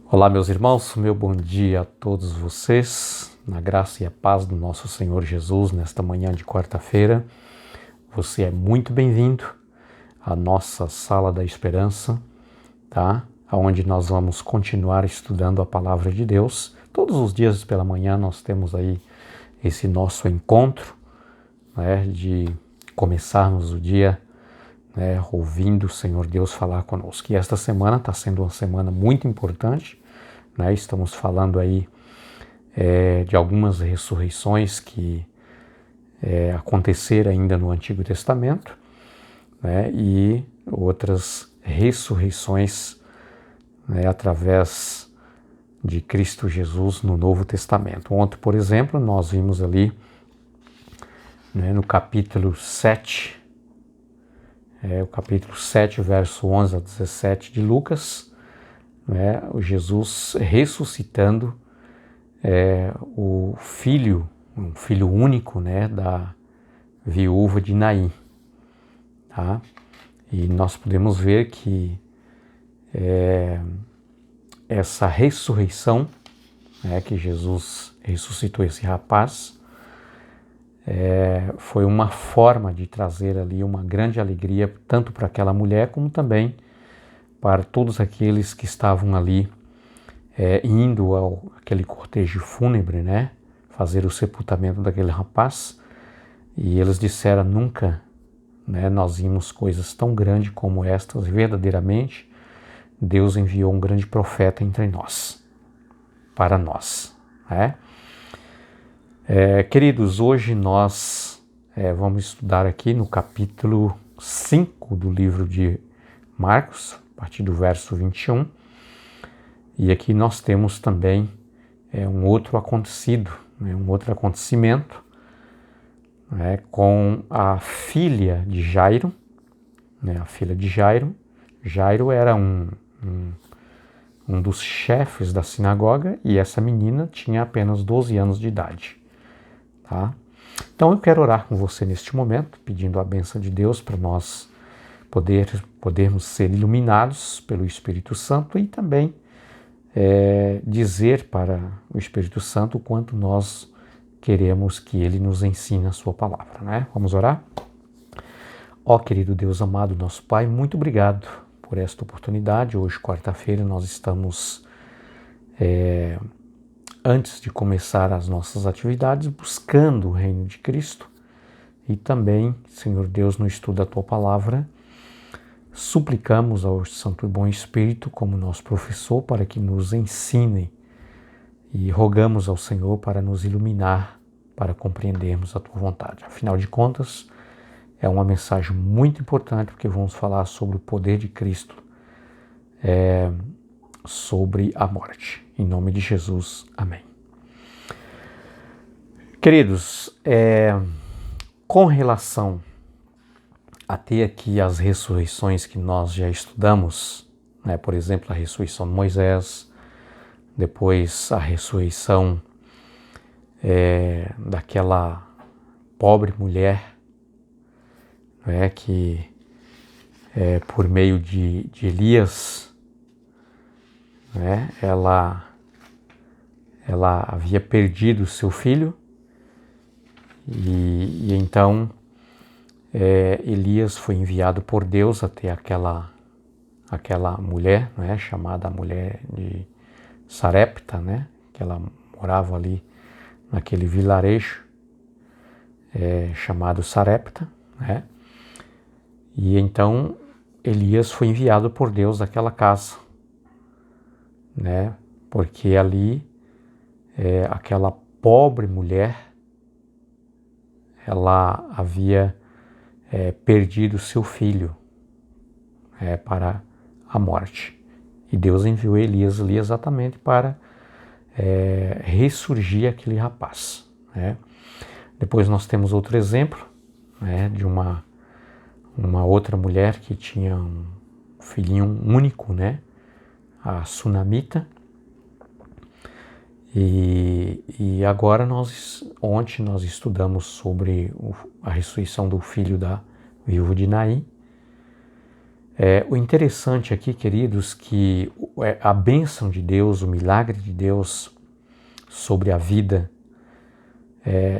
Olá, meus irmãos, meu bom dia a todos vocês, na graça e a paz do nosso Senhor Jesus, nesta manhã de quarta-feira. Você é muito bem-vindo à nossa Sala da Esperança, tá? Onde nós vamos continuar estudando a Palavra de Deus. Todos os dias pela manhã nós temos aí esse nosso encontro, né, de começarmos o dia, né, ouvindo o Senhor Deus falar conosco. E esta semana está sendo uma semana muito importante, né? Estamos falando aí de algumas ressurreições que aconteceram ainda no Antigo Testamento, né? E outras ressurreições, né, através de Cristo Jesus no Novo Testamento. Ontem, por exemplo, nós vimos ali, né, no capítulo 7, o capítulo 7, verso 11 a 17 de Lucas, né, o Jesus ressuscitando o filho, um filho único, né, da viúva de Naim, tá? E nós podemos ver que essa ressurreição, né, que Jesus ressuscitou esse rapaz, foi uma forma de trazer ali uma grande alegria tanto para aquela mulher como também para todos aqueles que estavam ali indo àquele cortejo fúnebre, né, fazer o sepultamento daquele rapaz. E eles disseram: nunca, né, nós vimos coisas tão grandes como estas. Verdadeiramente, Deus enviou um grande profeta entre nós, para nós, né? Queridos, hoje nós vamos estudar aqui no capítulo 5 do livro de Marcos, a partir do verso 21. E aqui nós temos também um outro acontecido, né, um outro acontecimento, né, com a filha de Jairo, né, a filha de Jairo. Jairo era um dos chefes da sinagoga e essa menina tinha apenas 12 anos de idade. Tá? Então eu quero orar com você neste momento, pedindo a bênção de Deus para nós podermos ser iluminados pelo Espírito Santo e também dizer para o Espírito Santo o quanto nós queremos que Ele nos ensine a sua palavra, né? Vamos orar? Ó querido Deus amado, nosso Pai, muito obrigado por esta oportunidade. Hoje, quarta-feira, nós estamos, antes de começar as nossas atividades, buscando o reino de Cristo e também, Senhor Deus, no estudo da Tua palavra, suplicamos ao Santo e Bom Espírito como nosso professor para que nos ensine e rogamos ao Senhor para nos iluminar, para compreendermos a Tua vontade. Afinal de contas, é uma mensagem muito importante porque vamos falar sobre o poder de Cristo, sobre a morte. Em nome de Jesus, amém. Queridos, com relação até aqui as ressurreições que nós já estudamos, né, por exemplo, a ressurreição de Moisés, depois a ressurreição daquela pobre mulher, né, que por meio de Elias, né, ela havia perdido seu filho e então Elias foi enviado por Deus até aquela mulher, né, chamada a mulher de Sarepta, né, que ela morava ali naquele vilarejo chamado Sarepta, né, e então Elias foi enviado por Deus àquela casa, né, porque ali aquela pobre mulher, ela havia perdido seu filho para a morte. E Deus enviou Elias ali exatamente para ressurgir aquele rapaz, né? Depois nós temos outro exemplo, né, de uma outra mulher que tinha um filhinho único, né, a Sunamita. E agora ontem nós estudamos sobre a ressurreição do filho da viúva de Naim, O interessante aqui, queridos, que a bênção de Deus, o milagre de Deus sobre a vida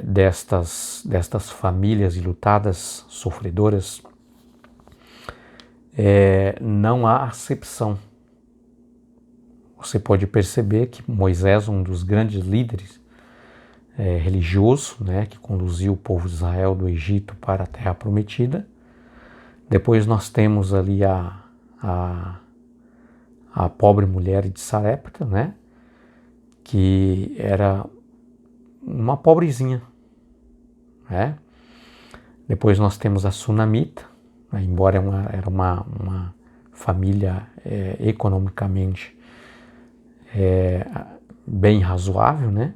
destas famílias enlutadas, sofredoras, não há acepção. Você pode perceber que Moisés, um dos grandes líderes religioso, né, que conduziu o povo de Israel do Egito para a Terra Prometida. Depois nós temos ali a pobre mulher de Sarepta, né, que era uma pobrezinha, né? Depois nós temos a Sunamita, né, embora era uma família economicamente bem razoável, né?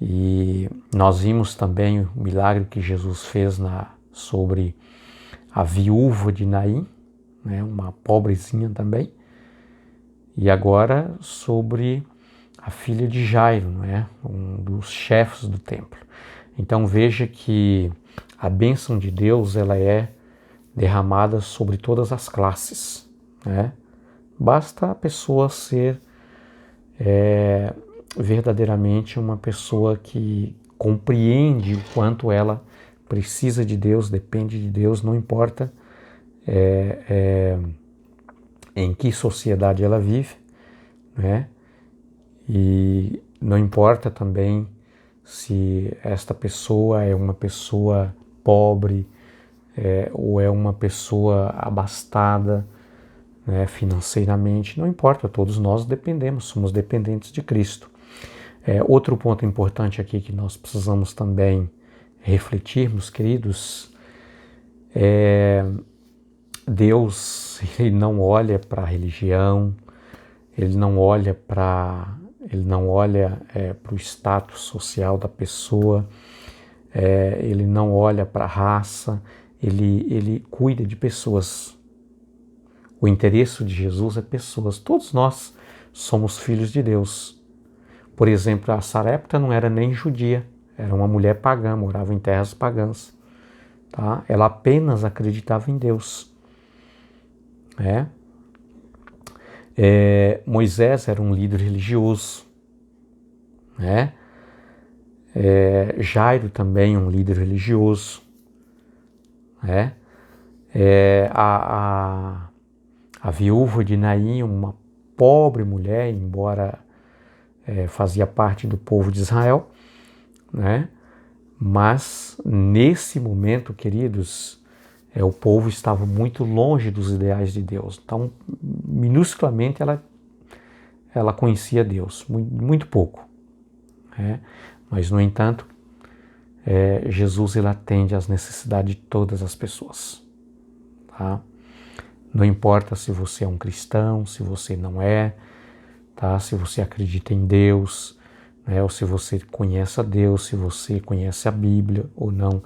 E nós vimos também o milagre que Jesus fez sobre a viúva de Naim, né, uma pobrezinha também, e agora sobre a filha de Jairo, né, um dos chefes do templo. Então veja que a bênção de Deus ela é derramada sobre todas as classes, né? Basta a pessoa ser verdadeiramente uma pessoa que compreende o quanto ela precisa de Deus, depende de Deus, não importa em que sociedade ela vive, né? E não importa também se esta pessoa é uma pessoa pobre ou é uma pessoa abastada, né, financeiramente, não importa, todos nós dependemos, somos dependentes de Cristo. Outro ponto importante aqui que nós precisamos também refletirmos, queridos, Deus ele não olha para a religião, ele não olha para o status social da pessoa, ele não olha para a raça, ele cuida de pessoas. O interesse de Jesus é pessoas. Todos nós somos filhos de Deus. Por exemplo, a Sarepta não era nem judia, era uma mulher pagã, morava em terras pagãs. Tá? Ela apenas acreditava em Deus. Moisés era um líder religioso. Jairo também um líder religioso. A viúva de Naim, uma pobre mulher, embora fazia parte do povo de Israel, né? Mas nesse momento, queridos, o povo estava muito longe dos ideais de Deus. Então, minusculamente, ela conhecia Deus, muito, muito pouco. Mas, no entanto, Jesus ele atende às necessidades de todas as pessoas. Tá? Não importa se você é um cristão, se você não é, tá? Se você acredita em Deus, né? Ou se você conhece a Deus, se você conhece a Bíblia ou não.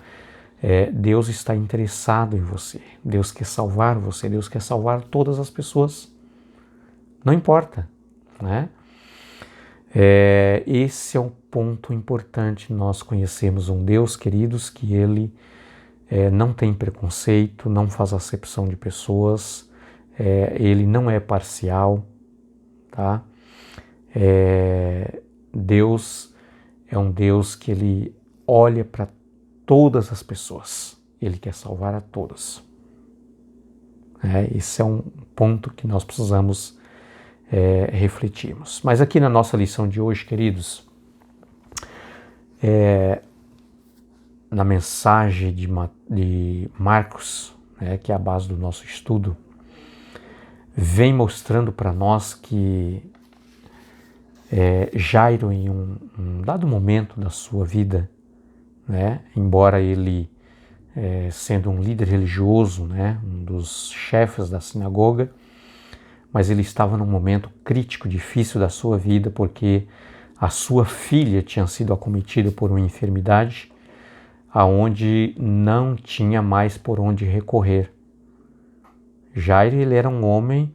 Deus está interessado em você. Deus quer salvar você. Deus quer salvar todas as pessoas. Não importa, né? Esse é um ponto importante. Nós conhecemos um Deus, queridos, que Ele não tem preconceito, não faz acepção de pessoas, Ele não é parcial, tá? Deus é um Deus que Ele olha para todas as pessoas, Ele quer salvar a todas. Esse é um ponto que nós precisamos refletirmos. Mas aqui na nossa lição de hoje, queridos, na mensagem de Marcos, que é a base do nosso estudo, vem mostrando para nós que Jairo, em um dado momento da sua vida, embora ele, sendo um líder religioso, um dos chefes da sinagoga, mas ele estava num momento crítico, difícil da sua vida, porque a sua filha tinha sido acometida por uma enfermidade aonde não tinha mais por onde recorrer. Jairo, ele era um homem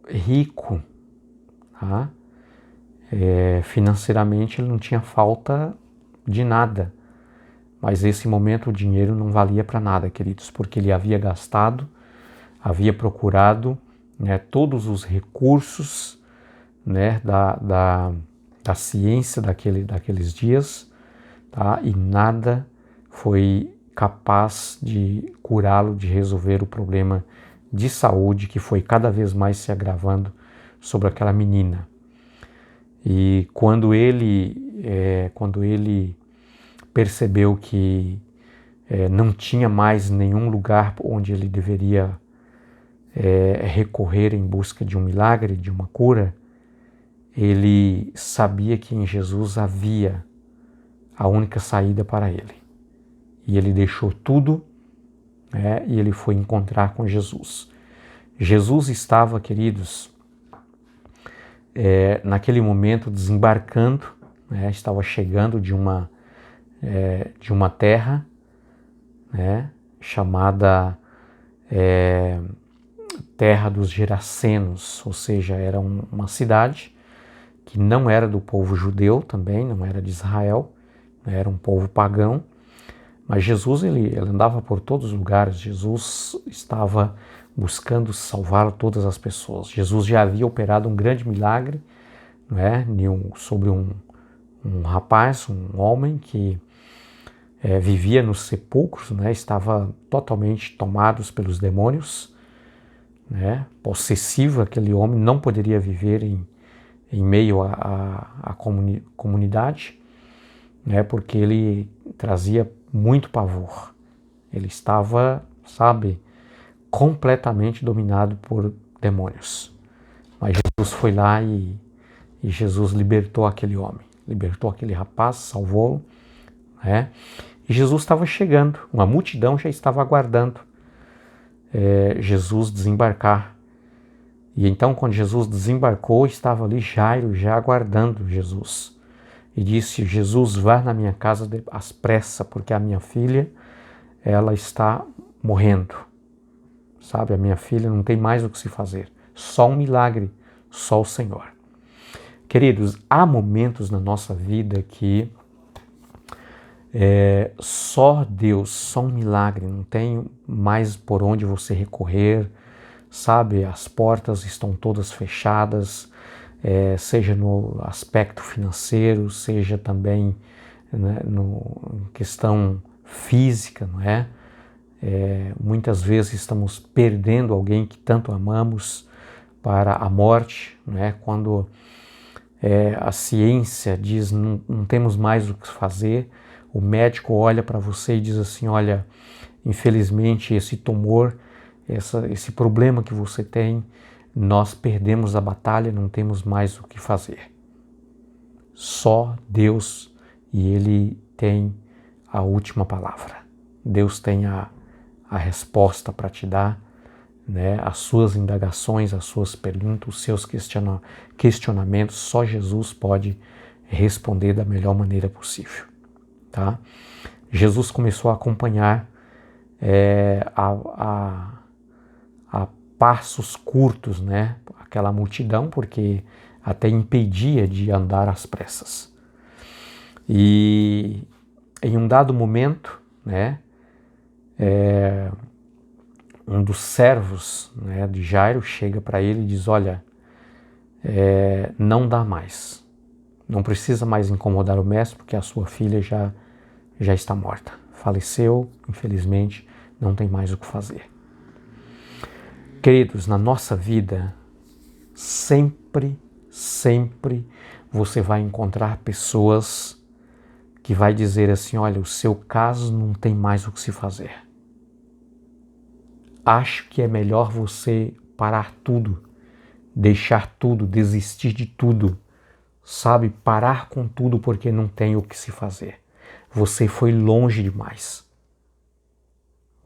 rico, tá? Financeiramente ele não tinha falta de nada, Mas nesse momento o dinheiro não valia para nada, queridos, porque ele havia gastado, havia procurado, né, todos os recursos, né, da ciência daqueles dias, tá? E nada foi capaz de curá-lo, de resolver o problema de saúde que foi cada vez mais se agravando sobre aquela menina. E quando ele percebeu que não tinha mais nenhum lugar onde ele deveria recorrer em busca de um milagre, de uma cura, ele sabia que em Jesus havia a única saída para ele. E ele deixou tudo, né, e ele foi encontrar com Jesus. Jesus estava, queridos, naquele momento desembarcando, né, estava chegando de uma terra, né, chamada Terra dos Gerasenos, ou seja, era uma cidade que não era do povo judeu também, não era de Israel, era um povo pagão, mas Jesus ele andava por todos os lugares, Jesus estava buscando salvar todas as pessoas. Jesus já havia operado um grande milagre, né, sobre um rapaz, um homem que vivia nos sepulcros, né, estava totalmente tomado pelos demônios, né, possessivo. Aquele homem não poderia viver em meio à comunidade, né, porque ele trazia muito pavor. Ele estava, completamente dominado por demônios. Mas Jesus foi lá e Jesus libertou aquele homem, libertou aquele rapaz, salvou-o, né? E Jesus estava chegando, uma multidão já estava aguardando Jesus desembarcar. E então, quando Jesus desembarcou, estava ali Jairo já aguardando Jesus. E disse: Jesus, vá na minha casa às pressas, porque a minha filha, ela está morrendo. A minha filha não tem mais o que se fazer. Só um milagre, só o Senhor. Queridos, há momentos na nossa vida que só Deus, só um milagre, não tem mais por onde você recorrer, as portas estão todas fechadas, seja no aspecto financeiro, seja também, né, em questão física, não é? Muitas vezes estamos perdendo alguém que tanto amamos para a morte, não é? Quando a ciência diz não temos mais o que fazer, o médico olha para você e diz assim: olha, infelizmente esse tumor, esse problema que você tem, nós perdemos a batalha, não temos mais o que fazer. Só Deus, e Ele tem a última palavra. Deus tem a resposta para te dar, né? As suas indagações, as suas perguntas, os seus questionamentos, só Jesus pode responder da melhor maneira possível. Tá? Jesus começou a acompanhar a passos curtos, né, aquela multidão, porque até impedia de andar às pressas. E em um dado momento, né, um dos servos, né, de Jairo chega para ele e diz: olha, não dá mais, não precisa mais incomodar o mestre, porque a sua filha já está morta, faleceu, infelizmente, não tem mais o que fazer. Queridos, na nossa vida, sempre você vai encontrar pessoas que vai dizer assim: olha, o seu caso não tem mais o que se fazer. Acho que é melhor você parar tudo, deixar tudo, desistir de tudo, parar com tudo porque não tem o que se fazer. Você foi longe demais.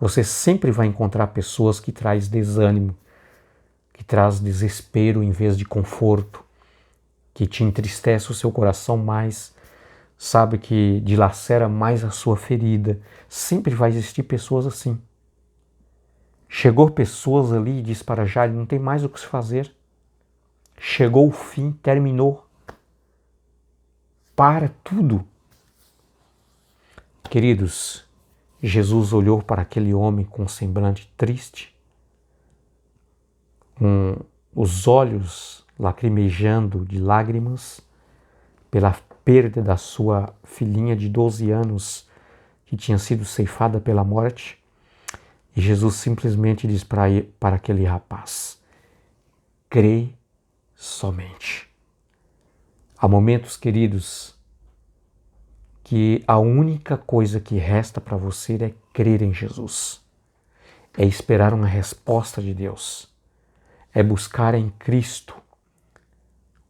Você sempre vai encontrar pessoas que traz desânimo, que traz desespero em vez de conforto, que te entristece o seu coração mais, que dilacera mais a sua ferida. Sempre vai existir pessoas assim. Chegou pessoas ali e disse para Jairo: não tem mais o que se fazer. Chegou o fim, terminou. Para tudo. Queridos, Jesus olhou para aquele homem com um semblante triste, com os olhos lacrimejando de lágrimas pela perda da sua filhinha de 12 anos que tinha sido ceifada pela morte. E Jesus simplesmente diz para aquele rapaz: crê somente. Há momentos, queridos, que a única coisa que resta para você é crer em Jesus, é esperar uma resposta de Deus, é buscar em Cristo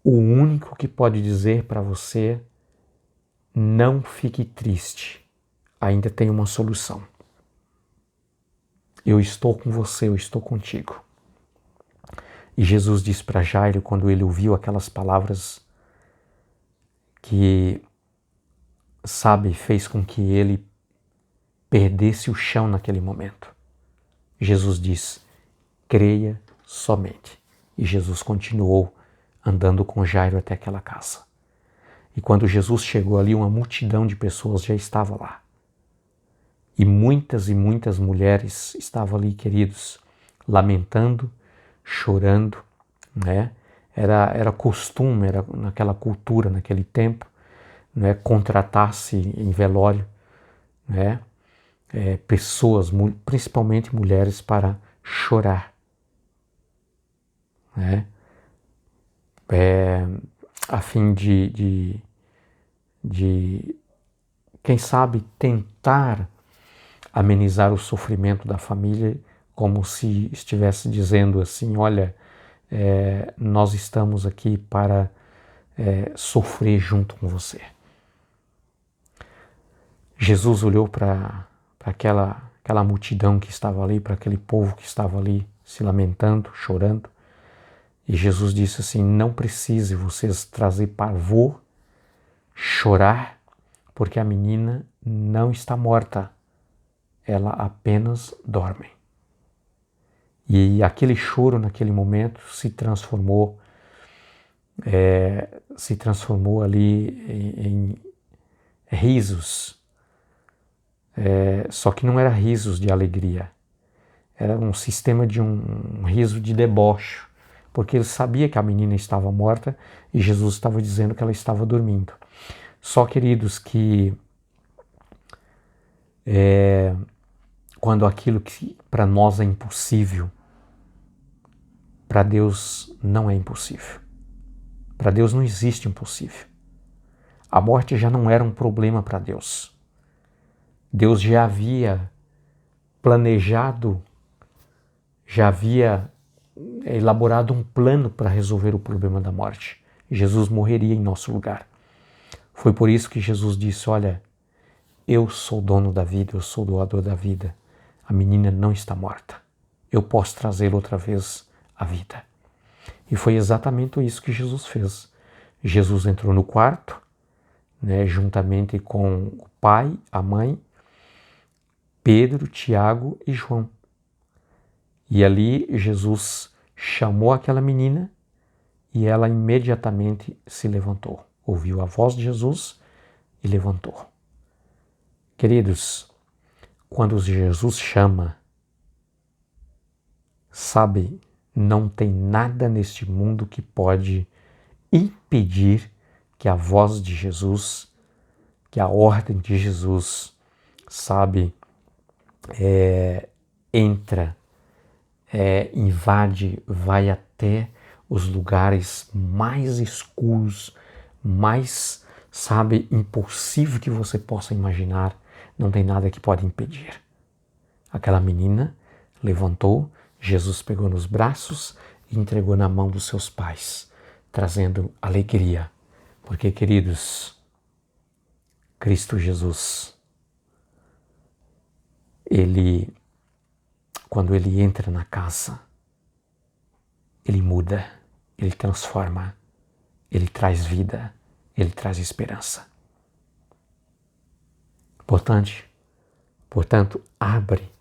o único que pode dizer para você: não fique triste, ainda tem uma solução. Eu estou com você, eu estou contigo. E Jesus disse para Jairo, quando ele ouviu aquelas palavras que, fez com que ele perdesse o chão naquele momento. Jesus diz: creia somente. E Jesus continuou andando com Jairo até aquela casa. E quando Jesus chegou ali, uma multidão de pessoas já estava lá. E muitas mulheres estavam ali, queridos, lamentando, chorando, né? Era costume, era naquela cultura, naquele tempo, né? Contratar-se em velório, né? Pessoas, principalmente mulheres, para chorar, né? A fim de, quem sabe, tentar amenizar o sofrimento da família, como se estivesse dizendo assim: olha, nós estamos aqui para sofrer junto com você. Jesus olhou para aquela multidão que estava ali, para aquele povo que estava ali se lamentando, chorando, e Jesus disse assim: não precise vocês trazer pavor, chorar, porque a menina não está morta, ela apenas dorme. E aquele choro naquele momento se transformou ali em risos, só que não era risos de alegria, era um sistema de um riso de deboche, porque ele sabia que a menina estava morta e Jesus estava dizendo que ela estava dormindo. Só, queridos, que quando aquilo que para nós é impossível, para Deus não é impossível. Para Deus não existe impossível. A morte já não era um problema para Deus. Deus já havia planejado, já havia elaborado um plano para resolver o problema da morte. Jesus morreria em nosso lugar. Foi por isso que Jesus disse: olha, eu sou dono da vida, eu sou doador da vida. A menina não está morta. Eu posso trazê-la outra vez à vida. E foi exatamente isso que Jesus fez. Jesus entrou no quarto, né, juntamente com o pai, a mãe, Pedro, Tiago e João. E ali Jesus chamou aquela menina e ela imediatamente se levantou. Ouviu a voz de Jesus e levantou. Queridos, quando Jesus chama, não tem nada neste mundo que pode impedir que a voz de Jesus, que a ordem de Jesus, entra, invade, vai até os lugares mais escuros, mais, impossível que você possa imaginar. Não tem nada que pode impedir. Aquela menina levantou, Jesus pegou nos braços e entregou na mão dos seus pais, trazendo alegria. Porque, queridos, Cristo Jesus, quando ele entra na casa, ele muda, ele transforma, ele traz vida, ele traz esperança. Portanto, abre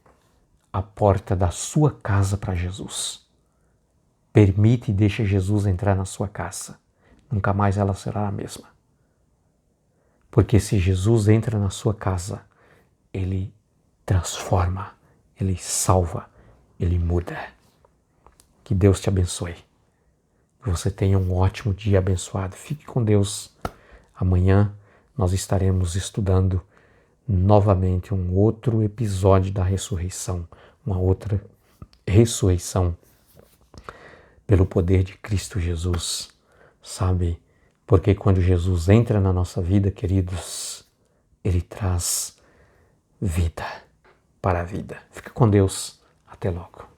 a porta da sua casa para Jesus. Permite e deixa Jesus entrar na sua casa. Nunca mais ela será a mesma. Porque se Jesus entra na sua casa, Ele transforma, Ele salva, Ele muda. Que Deus te abençoe. Que você tenha um ótimo dia abençoado. Fique com Deus. Amanhã nós estaremos estudando novamente um outro episódio da ressurreição, uma outra ressurreição pelo poder de Cristo Jesus, sabe? Porque quando Jesus entra na nossa vida, queridos, Ele traz vida para a vida. Fica com Deus. Até logo.